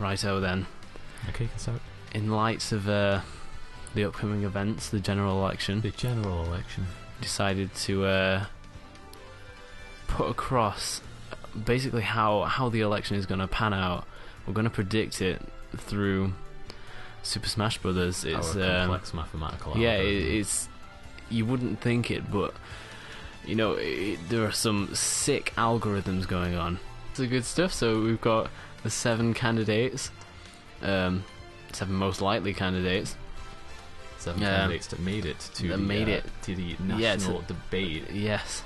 Righto then. Okay, can start. In light of the upcoming events, the general election, decided to put across basically how the election is going to pan out. We're going to predict it through Super Smash Brothers. It's complex mathematical. Yeah, it's you wouldn't think it, but you know there are some sick algorithms going on. It's good stuff. So we've got the 7 candidates, 7 most likely candidates. 7 candidates that made it to the national debate. Yes,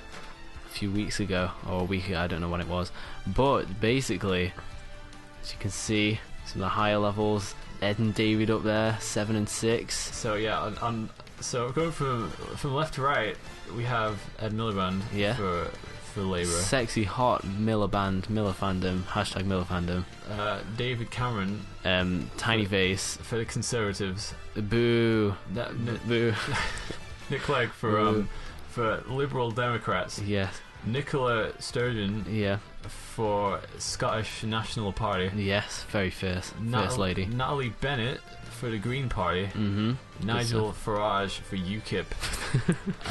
a few weeks ago or a week ago, I don't know when it was. But basically, as you can see, some of the higher levels, Ed and David up there, 7 and 6. So yeah, so going from left to right, we have Ed Miliband for Labour. Sexy hot Miller fandom, hashtag Miller fandom. David Cameron, Tiny Vase for the Conservatives. Boo. Boo. Nick Clegg for Liberal Democrats. Yes. Nicola Sturgeon. Yeah. For Scottish National Party. Yes, very first lady. Natalie Bennett for the Green Party. Mm-hmm. Nigel Farage for UKIP.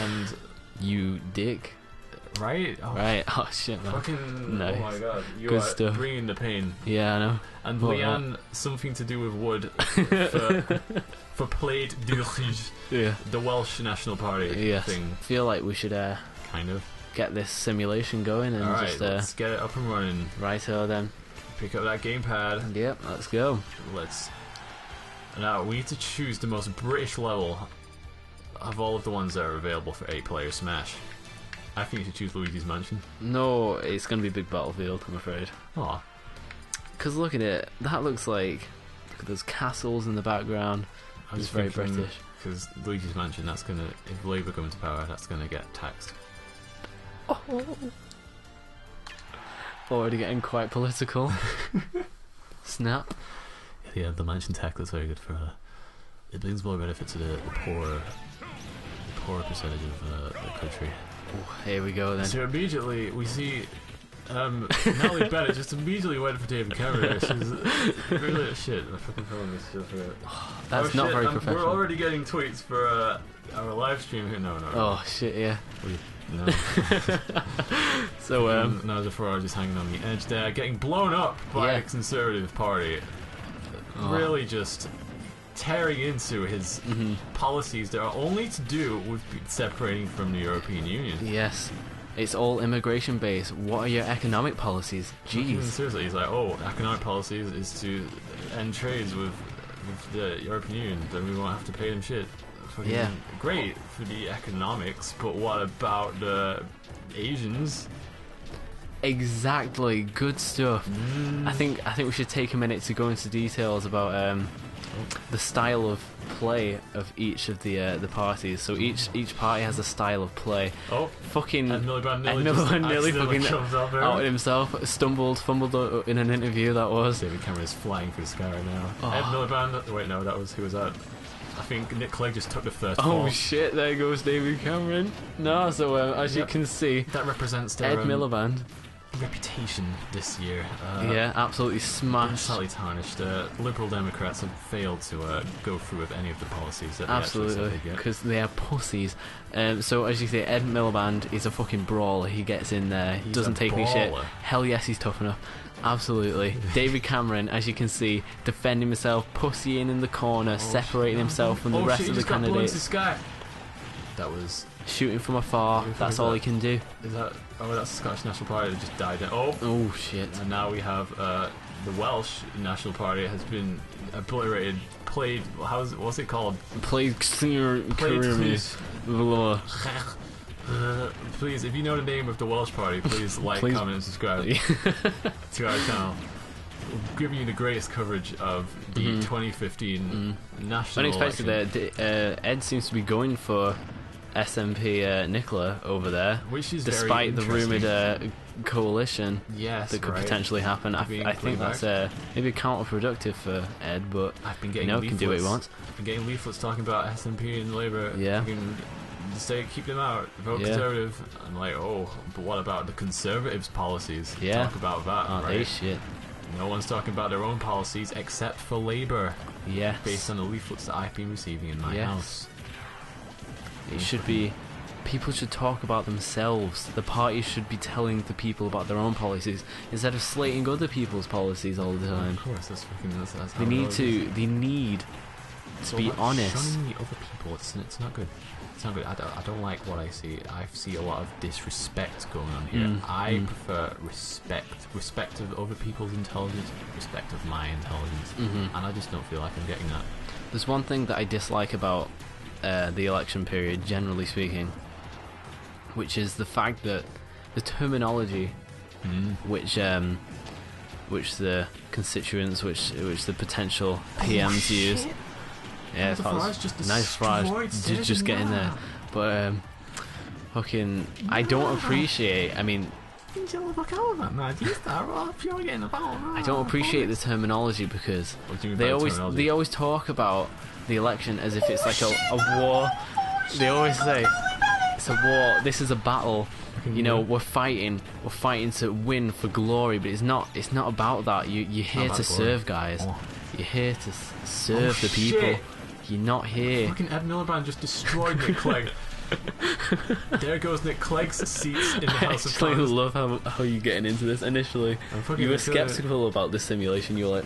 And you dick. Right? Oh, right. Oh shit, man. Fucking nice. Oh my god. You Good are stuff. bringing the pain. Yeah, I know. And Leanne, something to do with wood for Plaid d'Urge. Yeah. The Welsh National Party thing. Feel like we should kind of get this simulation going and just let's get it up and running. Righto then. Pick up that gamepad. Yep, let's go. Now we need to choose the most British level of all of the ones that are available for 8-player Smash. I think you should choose Luigi's Mansion. No, it's going to be Big Battlefield, I'm afraid. Aw. Because look at it, that looks like... Look at those castles in the background. It's very British. Because Luigi's Mansion, that's going to... If Labour come into power, that's going to get taxed. Oh. Already getting quite political. Snap. Yeah, the mansion tax, that's very good for... it brings more benefit to the poorer percentage of the country. Oh, here we go then. So immediately we see Natalie Bennett just immediately went for David Cameron. She's really shit. I'm fucking filming this stuff for it. That's not very professional. We're already getting tweets for our live stream here. No. Oh shit, yeah. No. So Nigel Farage is hanging on the edge there, getting blown up by the Conservative Party. Really just tearing into his policies that are only to do with separating from the European Union. Yes. It's all immigration based. What are your economic policies? Jeez. Seriously, he's like, oh, economic policies is to end trades with the European Union, then we won't have to pay them shit. Fucking great for the economics, but what about the Asians? Exactly. Good stuff. I think we should take a minute to go into details about the style of play of each of the parties. So each party has a style of play. Oh, fucking Ed Miliband nearly fucking out himself, fumbled in an interview. That was David Cameron is flying through the sky right now. Oh. Ed Miliband. Wait, no, who was that? I think Nick Clegg just took the first Oh ball. shit, there goes David Cameron. No, so as you can see, that represents their Ed Miliband reputation this year. Yeah, absolutely smashed. Slightly tarnished. Liberal Democrats have failed to go through with any of the policies that absolutely, because they are pussies. So as you say, Ed Miliband is a fucking brawler. He gets in there, doesn't take any shit. Hell yes, he's tough enough. Absolutely. David Cameron, as you can see, defending himself, pussying in the corner, separating himself from the rest of the candidates. That was shooting from afar. That's all he can do. Is that? Oh, that's the Scottish National Party that just died. Oh shit! And now we have the Welsh National Party has been obliterated. What's it called? Please, if you know the name of the Welsh Party, please comment, and subscribe to our channel. We're giving you the greatest coverage of the 2015 national election. Unexpected. Ed seems to be going for SNP Nicola over there, which is despite the rumoured coalition that could potentially happen. I think that's maybe counterproductive for Ed, but I've been getting he can do what he wants. I've been getting leaflets talking about SNP and Labour. Yeah. Keep them out, vote Conservative. I'm like, oh, but what about the Conservatives' policies? Yeah. Talk about that. Aren't they shit? No one's talking about their own policies except for Labour. Yes. Based on the leaflets that I've been receiving in my house. It should be... People should talk about themselves. The parties should be telling the people about their own policies instead of slating other people's policies all the time. Of course, that's how They need to be honest. Shunning the other people, it's not good. It's not good. I don't like what I see. I see a lot of disrespect going on here. I prefer respect of other people's intelligence, respect of my intelligence, and I just don't feel like I'm getting that. There's one thing that I dislike about the election period, generally speaking, which is the fact that the terminology which the constituents, which the potential PMs use. Yeah, nice Farage, just get in there. But fucking, I don't appreciate. I mean, I don't appreciate the terminology because they always talk about the election as if it's like a war. They always say it's a war. This is a battle. You know, we're fighting to win for glory, but it's not about that. You're here to serve, guys. You're here to serve the people. Shit. You're not here. Fucking Ed Miliband just destroyed Nick Clegg. There goes Nick Clegg's seats in the House of Commons. I love how you're getting into this. Initially, you were skeptical about this simulation. You were like,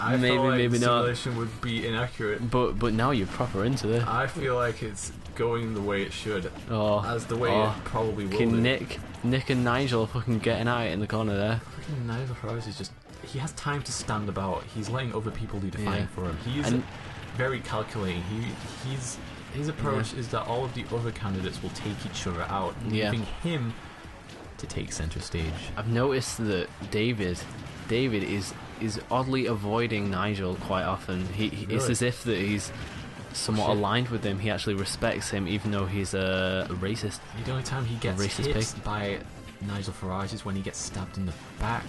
I maybe, felt like maybe the not. simulation would be inaccurate. But now you're proper into this. I feel like it's going the way it should, as the way it probably will. Nick and Nigel are fucking getting at it in the corner there. Fucking Nigel Farage is he has time to stand about. He's letting other people do the fighting for him. He's very calculating. His approach is that all of the other candidates will take each other out, leaving him to take centre stage. I've noticed that David is oddly avoiding Nigel quite often. It's as if that he's somewhat aligned with him. He actually respects him, even though he's a racist. The only time he gets hit by Nigel Farage is when he gets stabbed in the back,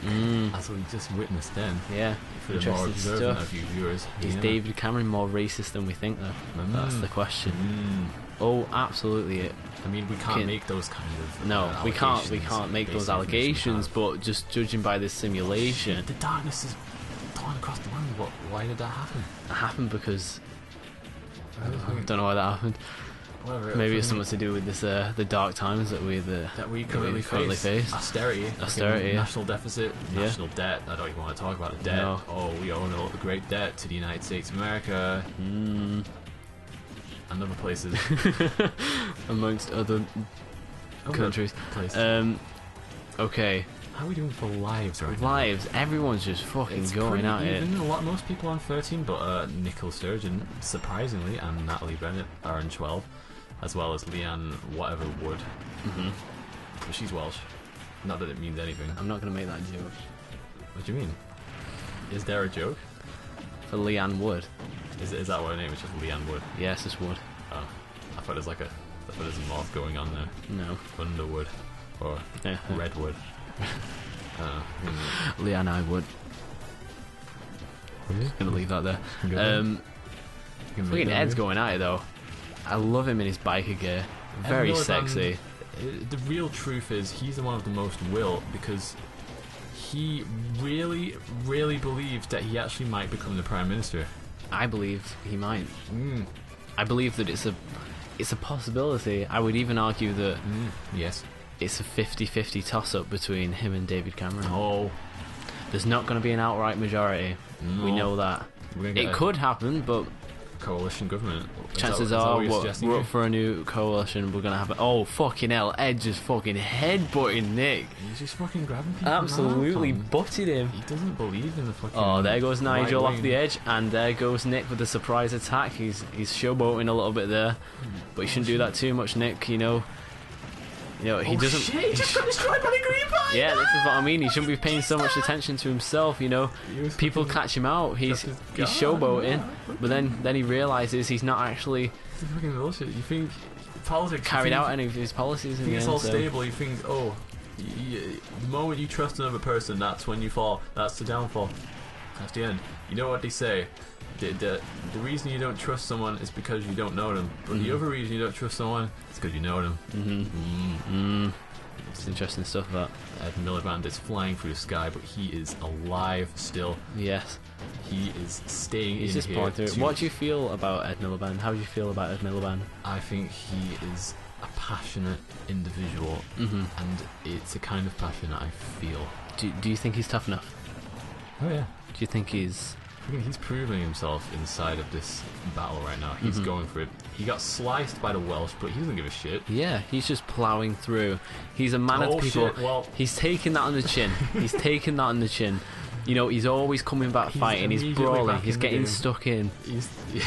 as we just witnessed then. Yeah, for the more observant of you viewers. Is David Cameron more racist than we think, though? That's the question. Oh, absolutely. I mean, we can't make those kind of we can't make those allegations, but just judging by this simulation, the darkness is torn across the land. Why did that happen? It happened because I don't know why that happened. Maybe it's something to do with this the dark times that we currently face. Austerity, national deficit, national debt. I don't even want to talk about the debt. No. Oh, we owe a great debt to the United States of America and other places, amongst other countries. Okay. How are we doing for lives right now? Lives. Everyone's just fucking going at it. Most people on 13, but Nicola Sturgeon, surprisingly, and Natalie Bennett are on 12. As well as Leanne whatever Wood. But she's Welsh. Not that it means anything. I'm not going to make that joke. What do you mean? Is there a joke? For Leanne Wood. Is that what her name is? Just Leanne Wood? Yes, it's Wood. Oh. I thought there's a moth going on there. No. Underwood. Or Redwood. Leanne I Wood. Really? Gonna leave that there. Fucking Ed's going at it though. I love him in his biker gear. Very sexy. The real truth is he's the one of the most will, because he really, really believes that he actually might become the Prime Minister. I believe he might. I believe that it's a possibility. I would even argue that yes, it's a 50-50 toss-up between him and David Cameron. Oh. There's not going to be an outright majority. No. We know that. It could happen, but coalition government. Chances are we're up for a new coalition. We're gonna have it. Oh fucking hell! Ed just fucking headbutting Nick. He's just fucking grabbing people. Absolutely butted him. He doesn't believe in the fucking. Oh, there goes Nigel off the edge, and there goes Nick with the surprise attack. He's showboating a little bit there, but he shouldn't do that too much, Nick. You know, he doesn't. Shit, he just got destroyed by the green bike. Yeah, this is what I mean. He shouldn't be paying so much attention to himself. You know, people catch him out. He's showboating, but then he realizes he's not actually. It's fucking bullshit. You think politics carried out any of his policies? It's all stable. You think, the moment you trust another person, that's when you fall. That's the downfall. That's the end. You know what they say? The reason you don't trust someone is because you don't know them. But the other reason you don't trust someone is because you know them. It's interesting stuff, that. Ed Miliband is flying through the sky, but he is alive still. Yes. He is staying He's in just here. pulling through. What do you feel about Ed Miliband? How do you feel about Ed Miliband? I think he is a passionate individual, and it's a kind of passion that I feel. Do you think he's tough enough? Oh yeah. Do you think he's... He's proving himself inside of this battle right now. He's going for it. He got sliced by the Welsh, but he doesn't give a shit. Yeah, he's just ploughing through. He's a man of the people. Shit. Well, he's taking that on the chin. He's taking that on the chin. You know, he's always coming back fighting. He's brawling. He's getting stuck in.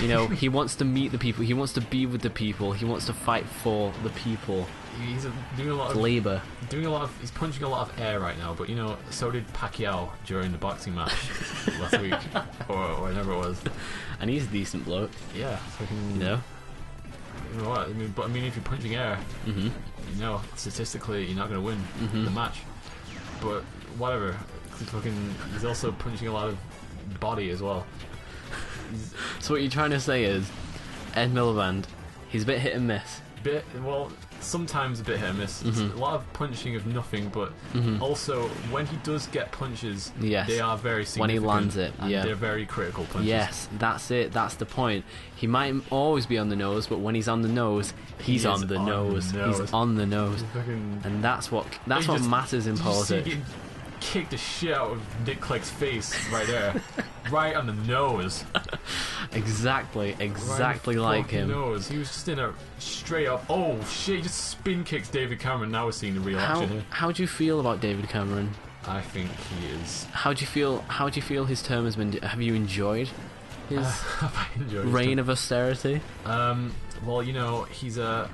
You know, he wants to meet the people. He wants to be with the people. He wants to fight for the people. He's doing a lot of labor. He's punching a lot of air right now. But you know, so did Pacquiao during the boxing match last week, or whenever it was. And he's a decent bloke. Yeah, fucking. You know. You know what? I mean, if you're punching air, you know, statistically, you're not going to win the match. But whatever. He's also punching a lot of body as well. So what you're trying to say is, Ed Miliband, he's a bit hit and miss. Sometimes a bit hit and miss. It's a lot of punching of nothing, but also when he does get punches, they are very significant. When he lands it, and they're very critical punches. Yes, that's it. That's the point. He might always be on the nose, but when he's on the nose, he's on the nose. He's on the nose, and that's what matters in politics. Kicked the shit out of Nick Clegg's face right there. Right on the nose. Exactly like him. Nose. He was just in a straight up. Oh shit! He just spin kicks David Cameron. Now we're seeing the real action here. How do you feel about David Cameron? I think he is. How do you feel his term has been? Have you enjoyed his reign of austerity? Well, you know, he's a.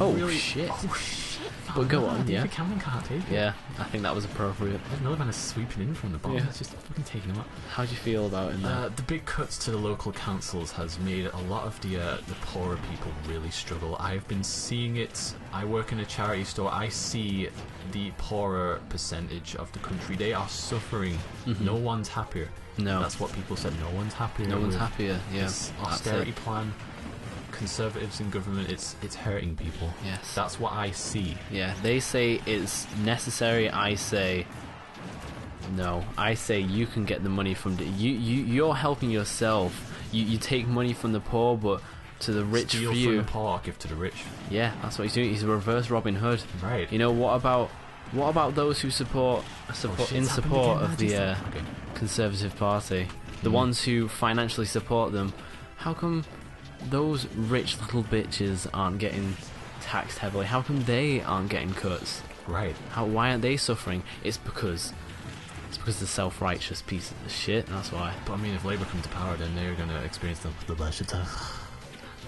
Oh really, shit! Oh shit! But go on, David Cameron can't take it. Yeah, I think that was appropriate. Ed Miliband is sweeping in from the bottom. It's just fucking taking him up. How do you feel about him there? The big cuts to the local councils has made a lot of the poorer people really struggle. I've been seeing it. I work in a charity store. I see the poorer percentage of the country. They are suffering. No one's happier. No. That's what people said. No one's happier. No one's happier, yeah. This austerity plan. Conservatives in government, it's hurting people. Yes. That's what I see. Yeah, they say it's necessary. I say no. I say you can get the money from you're helping yourself. You take money from the poor, but to the rich Steal few. From the poor, give to the rich. Yeah, that's what he's doing. He's a reverse Robin Hood. Right. You know, what about those who support of the Conservative Party, the ones who financially support them? How come those rich little bitches aren't getting taxed heavily? How come they aren't getting cuts? Right. Why aren't they suffering? It's because they're self-righteous pieces of shit. That's why. But I mean, if Labour come to power, then they're going to experience the Merchant tax.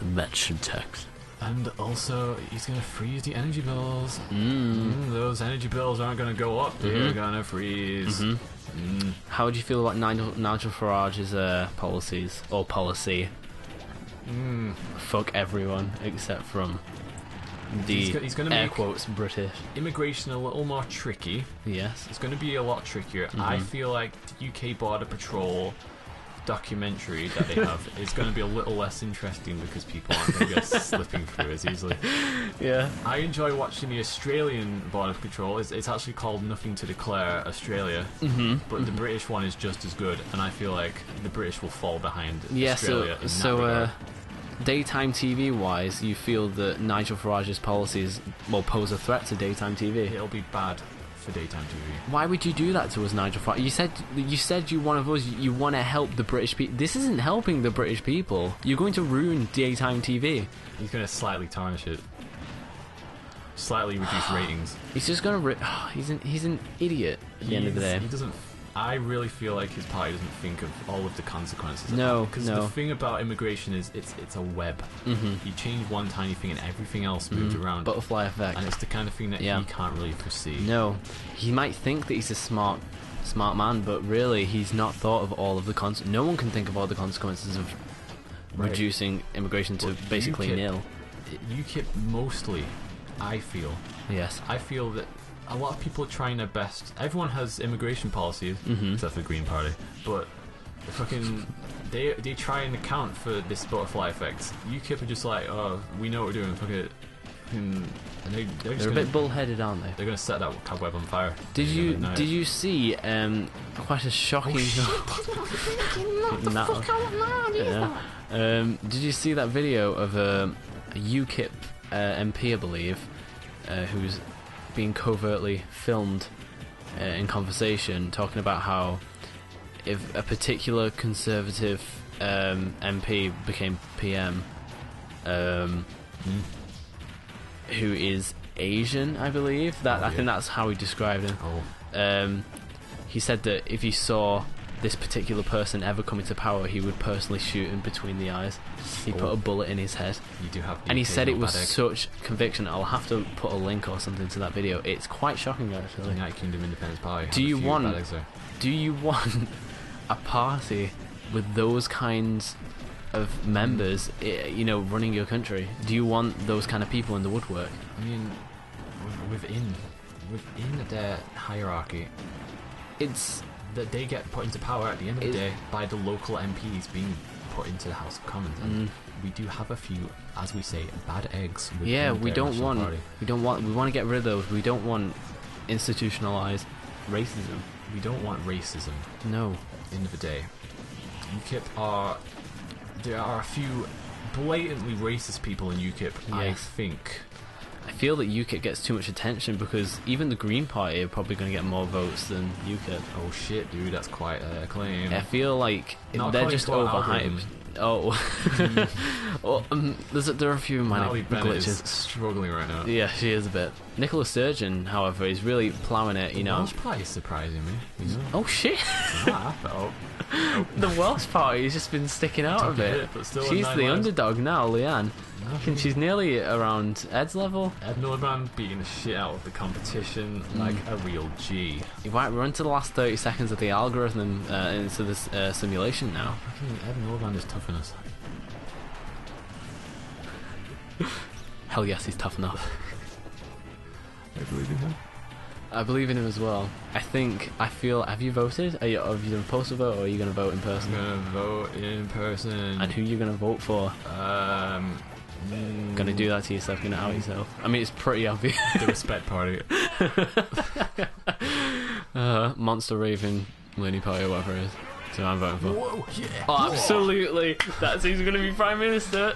The Merchant tax. And also, he's going to freeze the energy bills. Those energy bills aren't going to go up. They're going to freeze. How do you feel about Nigel Farage's policies or policy? Fuck everyone except from the he's gonna air make quotes British. Immigration a little more tricky. Yes. It's going to be a lot trickier. I feel like the UK Border Patrol documentary that they have is going to be a little less interesting because people aren't going to get slipping through as easily. Yeah. I enjoy watching the Australian Border Patrol. It's actually called Nothing to Declare Australia, but the British one is just as good, and I feel like the British will fall behind Australia in that regard. Daytime TV wise, you feel that Nigel Farage's policies will pose a threat to daytime TV? It'll be bad for daytime TV. Why would you do that to us, Nigel Farage? You said you're one of us. You want to help the British people. This isn't helping the British people. You're going to ruin daytime TV. He's going to slightly tarnish it, slightly reduce ratings. He's just going to. He's an idiot at the end of the day. He doesn't. I really feel like his party doesn't think of all of the consequences. No, because the thing about immigration is it's a web. You change one tiny thing and everything else moves around. Butterfly effect. And it's the kind of thing that he can't really foresee. No, he might think that he's a smart man, but really he's not thought of all of the consequences. No one can think of all the consequences of reducing immigration to basically nil. UKIP mostly, I feel. Yes. I feel that a lot of people are trying their best. Everyone has immigration policies, except for the Green Party. But fucking they try and account for this butterfly effect. UKIP are just like, oh, we know what we're doing. Fuck it. And they're a bit bullheaded, aren't they? They're gonna set that cobweb on fire. Did you see quite a shocking? Did you see that video of a UKIP MP, I believe, who's being covertly filmed in conversation, talking about how if a particular Conservative MP became PM, who is Asian, I believe. I think that's how he described him. He said that if he saw this particular person ever come into power, he would personally shoot him between the eyes. He put a bullet in his head. You do have, and he said it was such conviction. I'll have to put a link or something to that video. It's quite shocking, actually. United Kingdom Independence Party. Do you want a party with those kinds of members, running your country? Do you want those kind of people in the woodwork? I mean, within their hierarchy, it's that they get put into power at the end of the day by the local MPs being put into the House of Commons, and we do have a few, as we say, bad eggs. We want to get rid of those. We don't want institutionalized racism. We don't want racism. No. End of the day, UKIP there are a few blatantly racist people in UKIP. Yes. I think. I feel that UKIP gets too much attention because even the Green Party are probably going to get more votes than UKIP. Oh shit, dude, that's quite a claim. I feel like they're just overhyped. Oh, there are a few minor glitches. Is struggling right now. Yeah, she is a bit. Nicola Sturgeon, however, is really ploughing it. The Welsh Party is surprising me. Oh shit! The Welsh Party has just been sticking out a bit. She's the underdog now, Leanne. She's nearly around Ed's level. Ed Miliband beating the shit out of the competition like a real G. Right, we're into the last 30 seconds of the algorithm into this simulation now. Ed Miliband is tough enough. Hell yes, he's tough enough. I believe in him. I believe in him as well. Have you voted? Have you done a postal vote, or are you going to vote in person? I'm going to vote in person. And who are you going to vote for? Going to do that to yourself, going to out yourself. I mean, it's pretty obvious. The Respect Party. Monster Raven Looney Party, or whatever it is. So I'm voting for. Whoa, yeah. Oh, absolutely. That's who's going to be Prime Minister.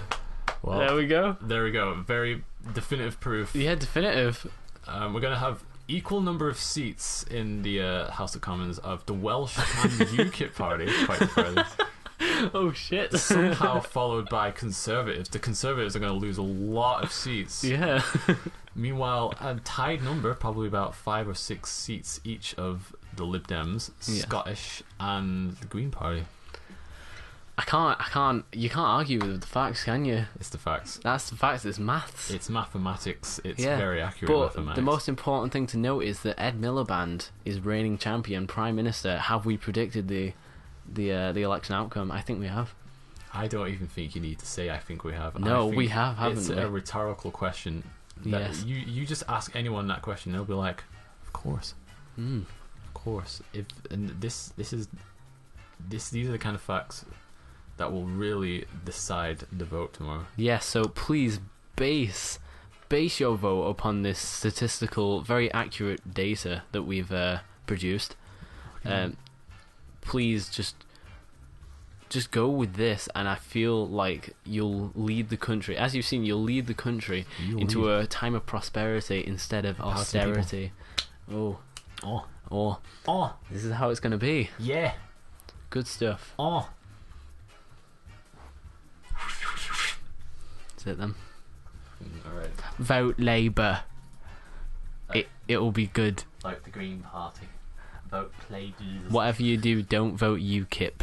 Well, there we go. There we go. Very definitive proof. Yeah, definitive. We're going to have equal number of seats in the House of Commons of the Welsh and UKIP party. Quite surprising. Oh shit. Somehow followed by Conservatives. The Conservatives are going to lose a lot of seats. Yeah. Meanwhile, a tied number, probably about 5 or 6 seats each of the Lib Dems, Scottish, and the Green Party. You can't argue with the facts, can you? It's the facts. That's the facts. It's maths. It's mathematics. It's very accurate mathematics. But the most important thing to note is that Ed Miliband is reigning champion, Prime Minister. Have we predicted the election outcome? I think we have. I don't even think you need to say I think we have. No, we have, haven't we? It's a rhetorical question. Yes. You just ask anyone that question, they'll be like, of course. Of course. These are the kind of facts that will really decide the vote tomorrow. Yes, so please base your vote upon this statistical, very accurate data that we've produced. Okay. Please just go with this, and I feel like you'll lead the country. As you've seen, you'll lead the country into a time of prosperity instead of austerity. Oh. This is how it's going to be. Yeah. Good stuff. Oh. That's it then. Alright. Vote Labour. It'll be good. Like the Green Party. Vote Plaid. Whatever you do, don't vote UKIP.